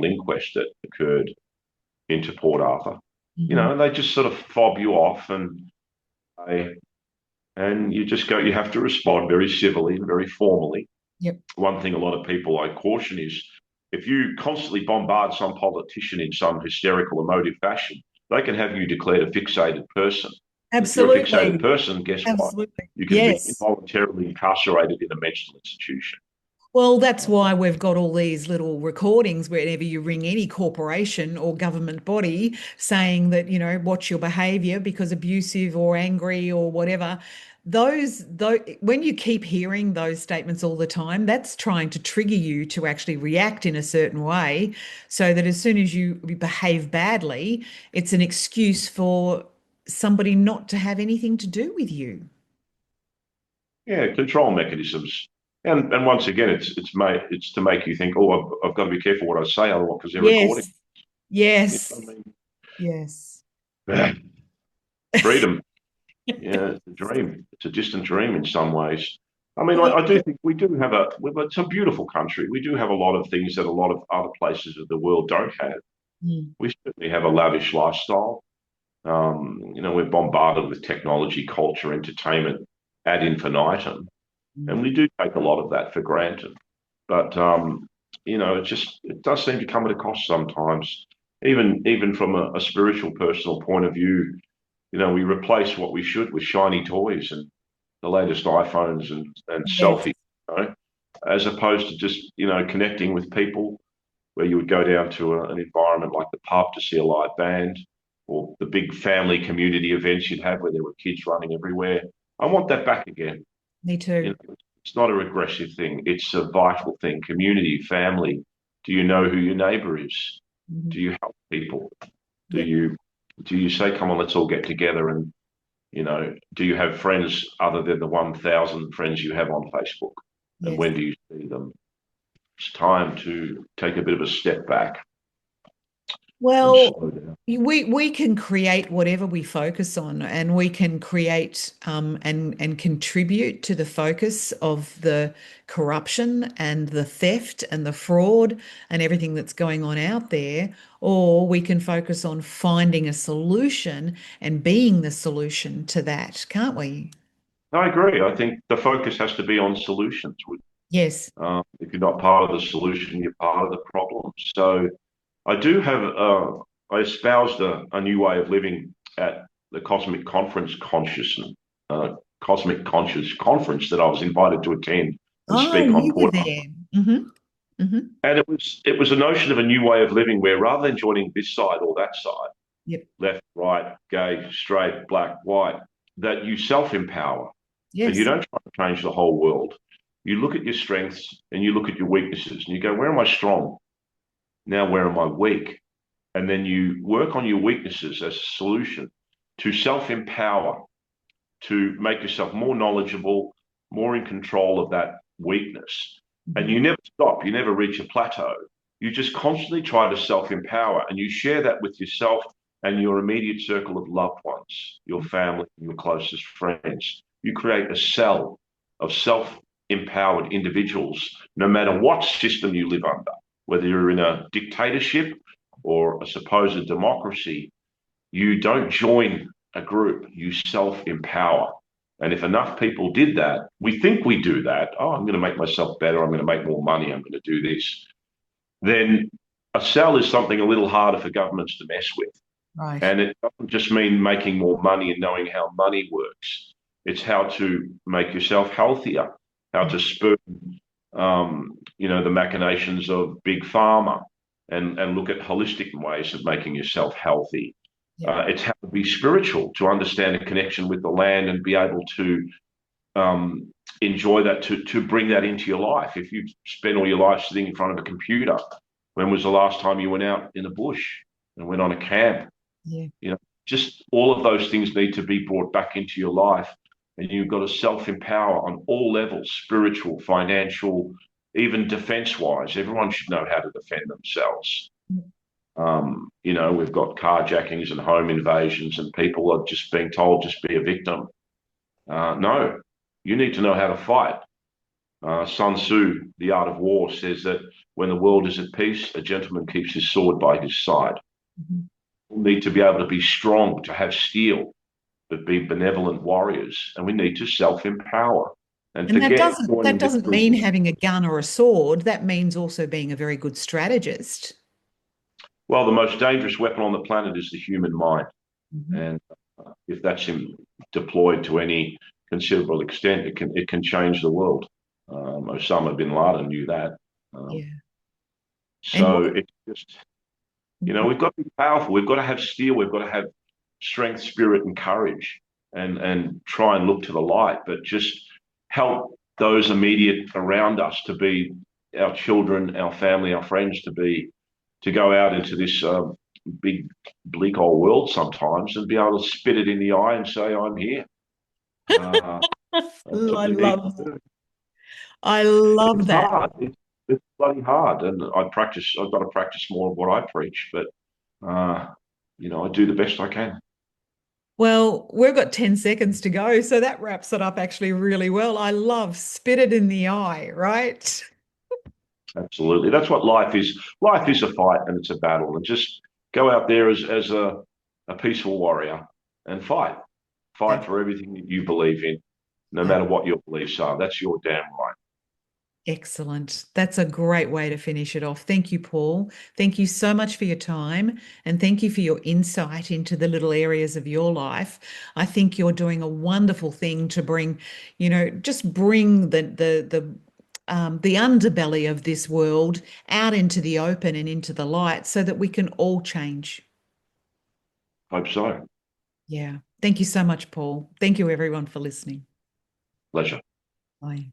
S2: inquest that occurred into Port Arthur.
S1: Hmm.
S2: And they just sort of fob you off and you just go, you have to respond very civilly and very formally.
S1: Yep.
S2: One thing a lot of people I caution is if you constantly bombard some politician in some hysterical, emotive fashion, they can have you declared a fixated person. And if you're a fixated
S1: Absolutely.
S2: person, guess what?
S1: Absolutely.
S2: You can be
S1: Yes.
S2: involuntarily incarcerated in a mental institution.
S1: Well, that's why we've got all these little recordings whenever you ring any corporation or government body saying that, watch your behavior because abusive or angry or whatever. When you keep hearing those statements all the time, that's trying to trigger you to actually react in a certain way so that as soon as you behave badly, it's an excuse for somebody not to have anything to do with you.
S2: Yeah, control mechanisms. And once again, it's to make you think, oh, I've got to be careful what I say, otherwise, because they're recording.
S1: Yes.
S2: You know
S1: Yes.
S2: what
S1: Yes.
S2: I mean? Freedom. Yeah, it's a dream. It's a distant dream in some ways. I mean, I do think it's a beautiful country. We do have a lot of things that a lot of other places of the world don't have.
S1: Mm,
S2: We certainly have a lavish lifestyle. We're bombarded with technology, culture, entertainment ad infinitum, and
S1: mm.
S2: we do take a lot of that for granted. But it does seem to come at a cost sometimes. Even from a spiritual, personal point of view, we replace what we should with shiny toys and the latest iPhones and
S1: Yes.
S2: selfies, as opposed to just, connecting with people where you would go down to an environment like the pub to see a live band or the big family community events you'd have where there were kids running everywhere. I want that back again.
S1: Me too.
S2: It's not a regressive thing. It's a vital thing. Community, family. Do you know who your neighbour is?
S1: Mhm.
S2: Do you help people? Do
S1: Yep.
S2: you do you say, come on, let's all get together and do you have friends other than the 1,000 friends you have on Facebook? And
S1: Yes.
S2: when do you see them? It's time to take a bit of a step back. and
S1: Well,
S2: slow down.
S1: we can create whatever we focus on, and we can create and contribute to the focus of the corruption and the theft and the fraud and everything that's going on out there, or we can focus on finding a solution and being the solution to that, can't we?
S2: I agree. I think the focus has to be on solutions.
S1: Yes.
S2: If you're not part of the solution, you're part of the problem. So I do have, I espoused a new way of living at the Cosmic Conscious Conference that I was invited to attend and
S1: Oh,
S2: speak on
S1: you were
S2: Port.
S1: there. Hmm. Hmm.
S2: And it was a notion of a new way of living where rather than joining this side or that side,
S1: Yep.
S2: left, right, gay, straight, black, white, that you self-empower and you
S1: Yes.
S2: don't try to change the whole world. You look at your strengths and you look at your weaknesses and you go, where am I strong? Now, where am I weak? And then you work on your weaknesses as a solution to self-empower, to make yourself more knowledgeable, more in control of that weakness. And
S1: Mhm.
S2: you never stop, you never reach a plateau. You just constantly try to self-empower and you share that with yourself and your immediate circle of loved ones, your family, your closest friends. You create a cell of self-empowered individuals, no matter what system you live under, whether you're in a dictatorship or a supposed democracy. You don't join a group, you self empower. And if enough people did that, we think we do that. Oh, I'm going to make myself better. I'm going to make more money. I'm going to do this. Then a cell is something a little harder for governments to mess with.
S1: Right.
S2: And it doesn't just mean making more money and knowing how money works. It's how to make yourself healthier, how to spur, the machinations of big pharma and look at holistic ways of making yourself healthy.
S1: Yep.
S2: It's how to be spiritual, to understand a connection with the land and be able to enjoy that, to bring that into your life. If you spend all your life sitting in front of a computer, when was the last time you went out in the bush and went on a camp?
S1: Yeah.
S2: Just all of those things need to be brought back into your life. And you've got to self empower on all levels, spiritual, financial, even defense wise. Everyone should know how to defend themselves. We've got carjackings and home invasions, and people are just being told just be a victim. No, you need to know how to fight. Sun Tzu, The Art of War, says that when the world is at peace, a gentleman keeps his sword by his side.
S1: Mhm.
S2: We need to be able to be strong, to have steel, but be benevolent warriors, and we need to self-empower and
S1: And that
S2: forget
S1: doesn't that
S2: joining this
S1: doesn't
S2: group.
S1: mean having a gun or a sword. That means also being a very good strategist.
S2: Well, the most dangerous weapon on the planet is the human mind,
S1: Mhm.
S2: and if that's deployed to any considerable extent, it can change the world. Osama bin Laden knew that. Um,
S1: Yeah. And
S2: so it's just, we've got to be powerful. We've got to have steel. We've got to have strength, spirit, and courage, and try and look to the light. But just help those immediate around us to be our children, our family, our friends to go out into this big bleak old world sometimes and be able to spit it in the eye and say, "I'm here." Uh, that's what
S1: I
S2: we need
S1: love
S2: to do.
S1: I love
S2: It's
S1: that.
S2: hard. It's bloody hard, and I practice. I've got to practice more of what I preach, but uh, I do the best I can.
S1: Well, we've got 10 seconds to go, so that wraps it up actually really well. I love spit it in the eye, right?
S2: Absolutely, that's what life is. Life is a fight, and it's a battle, and just go out there as a peaceful warrior and fight. Fight
S1: Ab-
S2: for everything that you believe in, no matter what your beliefs are. That's your damn right.
S1: Excellent. That's a great way to finish it off. Thank you, Paul. Thank you so much for your time, and thank you for your insight into the little areas of your life. I think you're doing a wonderful thing to bring, just bring the underbelly of this world out into the open and into the light so that we can all change.
S2: Hope so.
S1: Yeah. Thank you so much, Paul. Thank you, everyone, for listening.
S2: Pleasure.
S1: Bye.